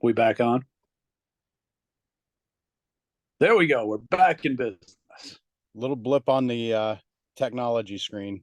We back on? There we go. We're back in business. Little blip on the technology screen.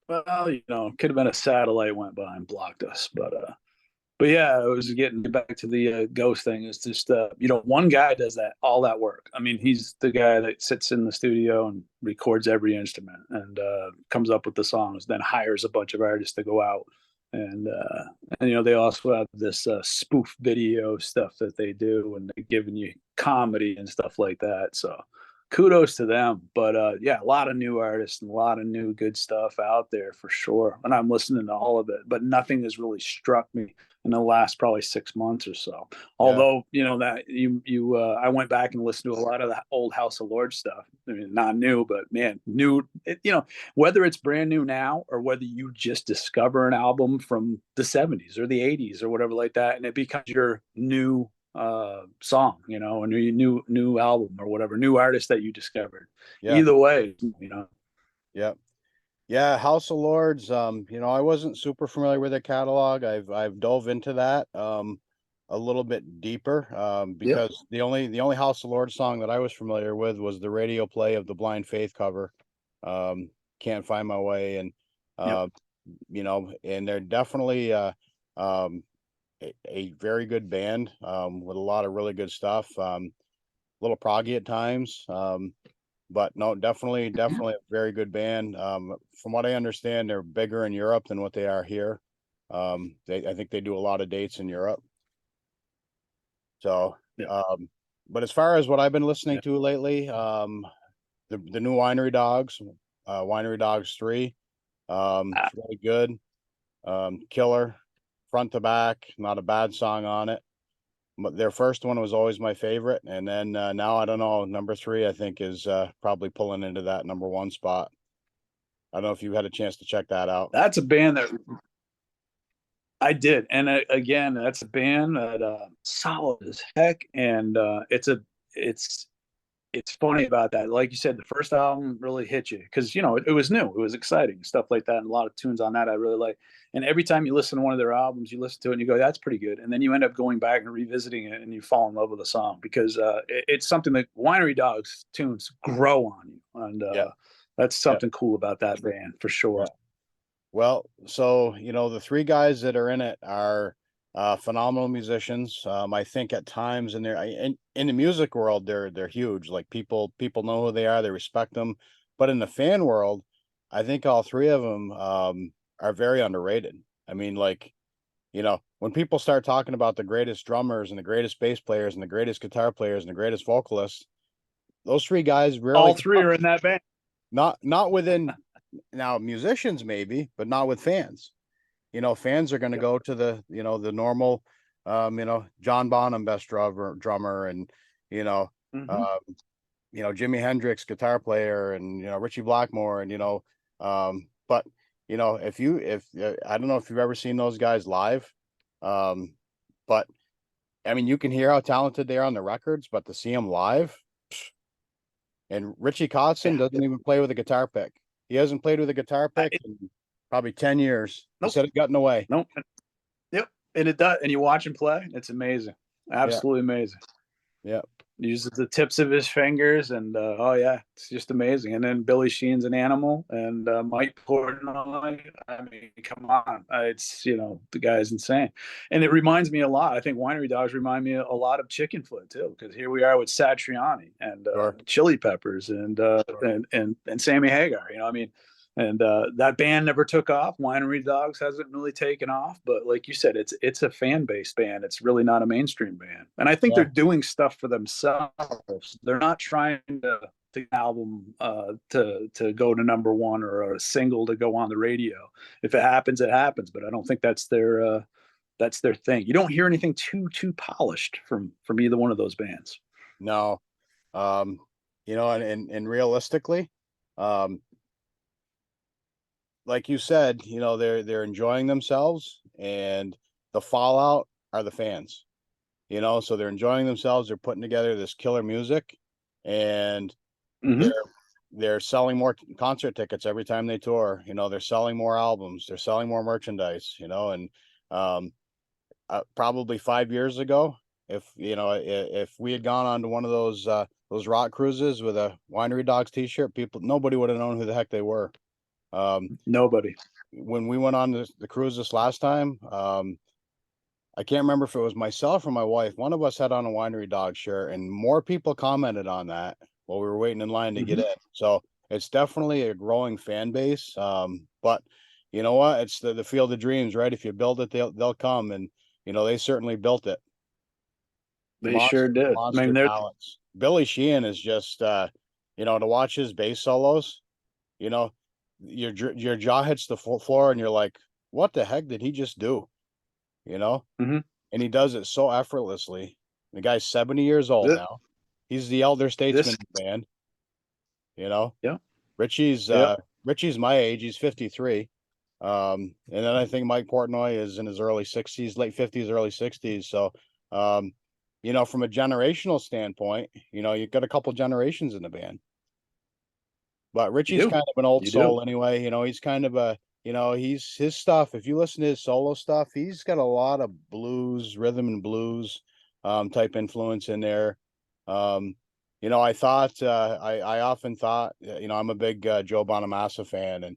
Well, could have been a satellite went by and blocked us, but yeah, it was getting back to the ghost thing. It's just one guy does that all that work. I mean, he's the guy that sits in the studio and records every instrument and comes up with the songs, then hires a bunch of artists to go out and they also have this spoof video stuff that they do, and they're giving you comedy and stuff like that. So kudos to them. But yeah, a lot of new artists and a lot of new good stuff out there for sure. And I'm listening to all of it, but nothing has really struck me in the last probably 6 months or so. Yeah. Although that you I went back and listened to a lot of the old House of Lords stuff. I mean, not new, but man, new. Whether it's brand new now or whether you just discover an album from the 70s or the 80s or whatever like that, and it becomes your new song, a new album or whatever, new artist that you discovered. Yeah. Either way, Yeah. Yeah. House of Lords. I wasn't super familiar with their catalog. I've dove into that a little bit deeper yep, because the only House of Lords song that I was familiar with was the radio play of the Blind Faith cover. Can't Find My Way, and yep. uh, and they're definitely um a very good band with a lot of really good stuff. A little proggy at times, but no, definitely a very good band. From what I understand, they're bigger in Europe than what they are here. I think they do a lot of dates in Europe. So, Yep. but as far as what I've been listening Yep. to lately, the new Winery Dogs 3, Ah, it's really good. Killer, front to back, not a bad song on it. But their first one was always my favorite, and then now I don't know. Number 3, I think, is probably pulling into that number 1 spot. I don't know if you had a chance to check that out. that's a band that I did, and again, that's a band that solid as heck, and it's funny about that. Like you said, the first album really hit you because it was new, it was exciting, stuff like that, and a lot of tunes on that I really like. And every time you listen to one of their albums, you listen to it and you go, "That's pretty good," and then you end up going back and revisiting it, and you fall in love with the song because it's something that Winery Dogs tunes grow on you, and Yeah, that's yeah, something cool about that band for sure. yeah. Well, so the 3 guys that are in it are phenomenal musicians. I think at times in the music world, they're huge. Like people know who they are, they respect them. But in the fan world, I think all 3 of them are very underrated. I mean, like, when people start talking about the greatest drummers and the greatest bass players and the greatest guitar players and the greatest vocalists, those 3 guys rarely All come three up. are in that band. Not within now musicians maybe, but not with fans. Fans are going to Yep. go to the normal, John Bonham best drummer, and you know, Hmm. uh, Jimi Hendrix guitar player, and Richie Blackmore, and but if I don't know if you've ever seen those guys live, um, but I mean you can hear how talented they are on the records, but to see them live, and Richie Kotzen Yeah. doesn't even play with a guitar pick. He hasn't played with a guitar pick in probably 10 years. He Nope. said it got in the way. Nope. Yep. And it does. And you watch him play, it's amazing. Yeah. Absolutely amazing. Yeah. He uses the tips of his fingers, and oh yeah, it's just amazing. And then Billy Sheen's an animal, and Mike Portnoy. I mean, come on, it's the guy's insane, and it reminds me a lot. I think Winery Dogs remind me a lot of Chickenfoot too, because here we are with Satriani and Sure. Chili Peppers and Sammy Hagar. I mean, and that band never took off. Winery Dogs hasn't really taken off, but like you said, it's a fan based band. It's really not a mainstream band, and I think they're Yeah. doing stuff for themselves. They're not trying to album to go to number one or a single to go on the radio. If it happens, it happens. But I don't think that's their thing. You don't hear anything too polished from either one of those bands. No. Um, and realistically, um, like you said, they're enjoying themselves, and the fallout are the fans. So they're enjoying themselves, they're putting together this killer music, and they're Mm-hmm. they're selling more concert tickets every time they tour. They're selling more albums, they're selling more merchandise, and um probably 5 years ago, if we had gone on to one of those rock cruises with a Winery Dogs t-shirt, nobody would have known who the heck they were. Nobody. When we went on the cruise this last time, I can't remember if it was myself or my wife. One of us had on a Winery Dog shirt, and more people commented on that while we were waiting in line to get Hmm. in. So it's definitely a growing fan base. But you know what? It's the field of dreams, right? If you build it, they'll come, and they certainly built it. They sure did. I mean, Monster they're talents. Billy Sheehan is just, to watch his bass solos. You know, your jaw hits the floor, and you're like, "What the heck did he just do?" You know, mhm. and he does it so effortlessly. The guy's 70 years old this, now. He's the elder statesman this, in the band. You know, yeah, Richie's yeah, uh Richie's my age. He's 53. And then I think Mike Portnoy is in his early 60s, late 50s, early 60s. So, um, from a generational standpoint, you've got a couple generations in the band. But you Richie's do, kind of an old you do. soul anyway. He's kind of he's his stuff. If you listen to his solo stuff, he's got a lot of blues, rhythm and blues, type influence in there. Um, I often thought, I'm a big Joe Bonamassa fan, and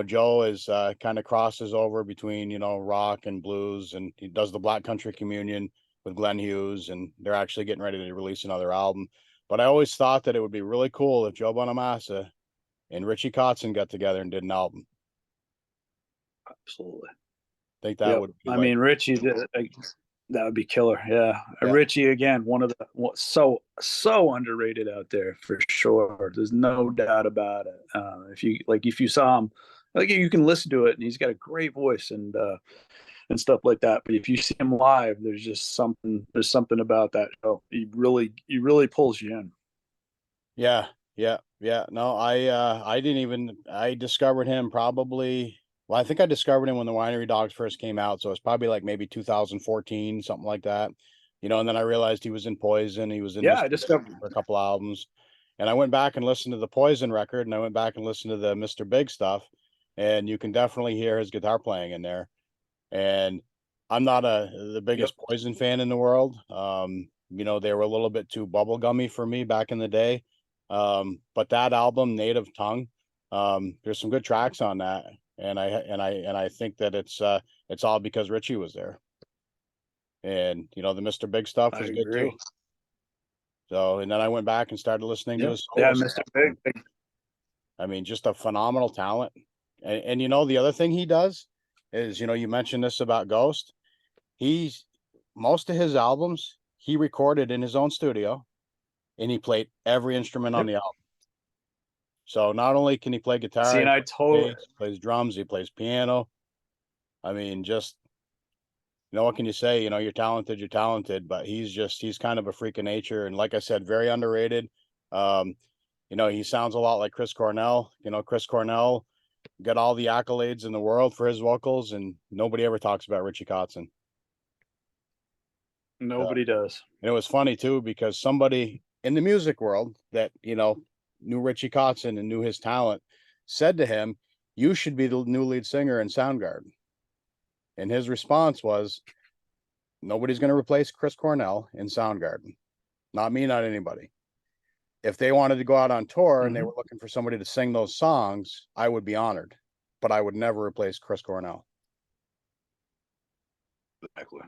Joe is kind of crosses over between rock and blues, and he does the Black Country Communion with Glenn Hughes, and they're actually getting ready to release another album. But I always thought that it would be really cool if Joe Bonamassa and Richie Kotzen got together and did an album. Absolutely. I think that Yep. would be I like, mean, Richie, that would be killer. Yeah. yeah, Richie, again, one of the so underrated out there for sure. There's no doubt about it. If you saw him, like you can listen to it and he's got a great voice and stuff like that. But if you see him live, there's something about that show. He really pulls you in. yeah, yeah, yeah. No, I didn't even, I discovered him probably, well, I think I discovered him when the Winery Dogs first came out. So it's probably like maybe 2014, something like that. And then I realized he was in Poison. He was in Yeah, I Mr. Big discovered. for a couple albums. And I went back and listened to the Poison record, and I went back and listened to the Mr. Big stuff. And you can definitely hear his guitar playing in there. And I'm not the Yep. biggest Poison fan in the world. They were a little bit too bubblegummy for me back in the day. But that album, Native Tongue, there's some good tracks on that, and I think that it's all because Richie was there, and the Mr. Big stuff I was good too. agree. So, and then I went back and started listening to Yep. his Yeah, solo Mr. stuff, and Big. I mean, just a phenomenal talent. And the other thing he does is, you mentioned this about Ghost. He's Most of his albums he recorded in his own studio, and he played every instrument on Yep. the album. So not only can he play guitar, See, he and I plays totally. bass, he plays drums, he plays piano. I mean, just what can you say? You're talented, but he's kind of a freak of nature, and like I said, very underrated. Um, he sounds a lot like Chris Cornell. Chris Cornell got all the accolades in the world for his vocals, and nobody ever talks about Richie Kotzen. So, Nobody does. and it was funny too because somebody in the music world that knew Richie Kotzen and knew his talent said to him, "You should be the new lead singer in Soundgarden." And his response was, "Nobody's going to replace Chris Cornell in Soundgarden. Not me, not anybody. If they wanted to go out on tour and they Hmm. were looking for somebody to sing those songs, I would be honored, but I would never replace Chris Cornell." Exactly.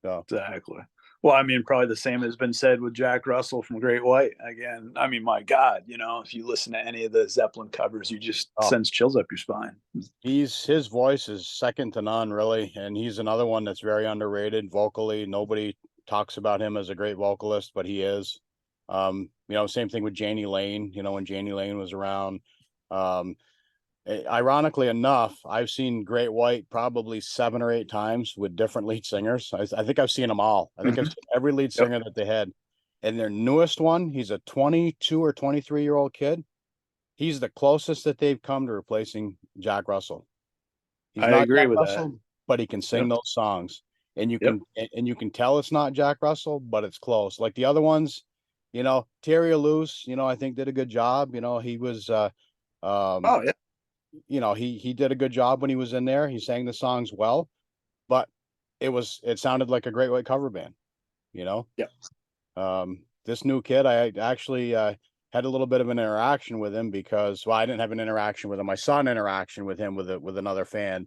So, Exactly. Well, I mean, probably the same has been said with Jack Russell from Great White. Again, I mean, my God, if you listen to any of the Zeppelin covers, you just oh, sends chills up your spine. his voice is second to none, really, and he's another one that's very underrated vocally. Nobody talks about him as a great vocalist, but he is. Same thing with Janie Lane. When Janie Lane was around. Um, Ironically enough, I've seen Great White probably 7 or 8 times with different lead singers. I think I've seen them all. I think I've Hmm. seen every lead Yep. singer that they had. And their newest one, he's a 22 or 23-year-old kid. He's the closest that they've come to replacing Jack Russell. He's I not agree Jack with that. Russell, but he can sing Yep. those songs. And you Yep. can tell it's not Jack Russell, but it's close. Like the other ones, Terry Luce, I think did a good job. He was um Oh, yeah. he did a good job when he was in there. He sang the songs well, but it sounded like a Great White cover band, you know? Yeah. This new kid, I actually had a little bit of an interaction with him because, well, I didn't have an interaction with him. I saw an interaction with him with another fan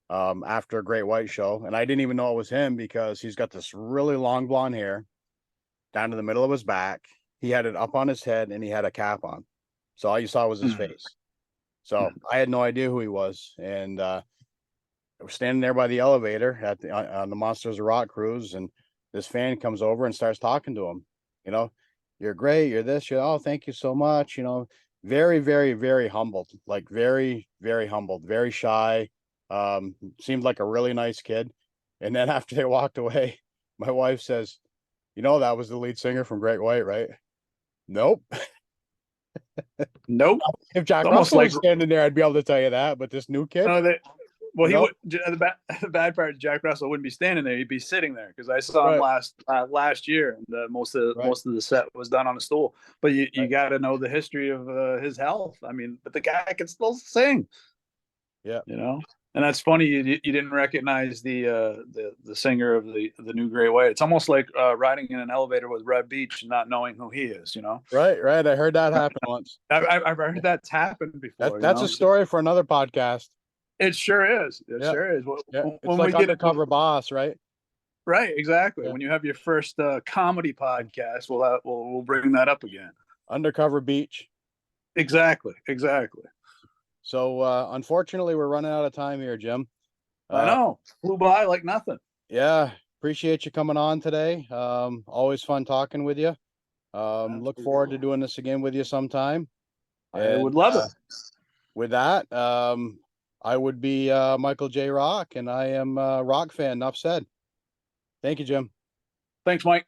after a Great White show, and I didn't even know it was him because he's got this really long blonde hair down to the middle of his back. He had it up on his head and he had a cap on. So all you saw was his face. So I had no idea who he was. And we're standing there by the elevator on the Monsters of Rock cruise, and this fan comes over and starts talking to him. You know, you're great, you're this, oh, thank you so much. You know, very, very, very humbled, like very, very humbled, very shy. Seemed like a really nice kid. And then after they walked away, my wife says, that was the lead singer from Great White, right? Nope. Nope. If Jack Russell was standing there, I'd be able to tell you that. But this new kid, well, he would. The bad part, Jack Russell wouldn't be standing there; he'd be sitting there because I saw him last year, and most of the set was done on a stool. But you got to know the history of his health. I mean, but the guy can still sing. Yeah, and that's funny. You didn't recognize the singer of the new Great White. It's almost like riding in an elevator with Red Beach and not knowing who he is. Right. I heard that happen once. I've heard that's happened before. That's a story for another podcast. It sure is. It sure is. It's like Undercover Boss, right? Right, exactly. When you have your first comedy podcast, we'll bring that up again. Undercover Beach. Exactly. So unfortunately, we're running out of time here, Jim. I know. Flew by like nothing. Yeah. Appreciate you coming on today. Always fun talking with you. Look forward to doing this again with you sometime. I would love it. With that, I would be Michael J. Rock, and I am a rock fan. Enough said. Thank you, Jim. Thanks, Mike.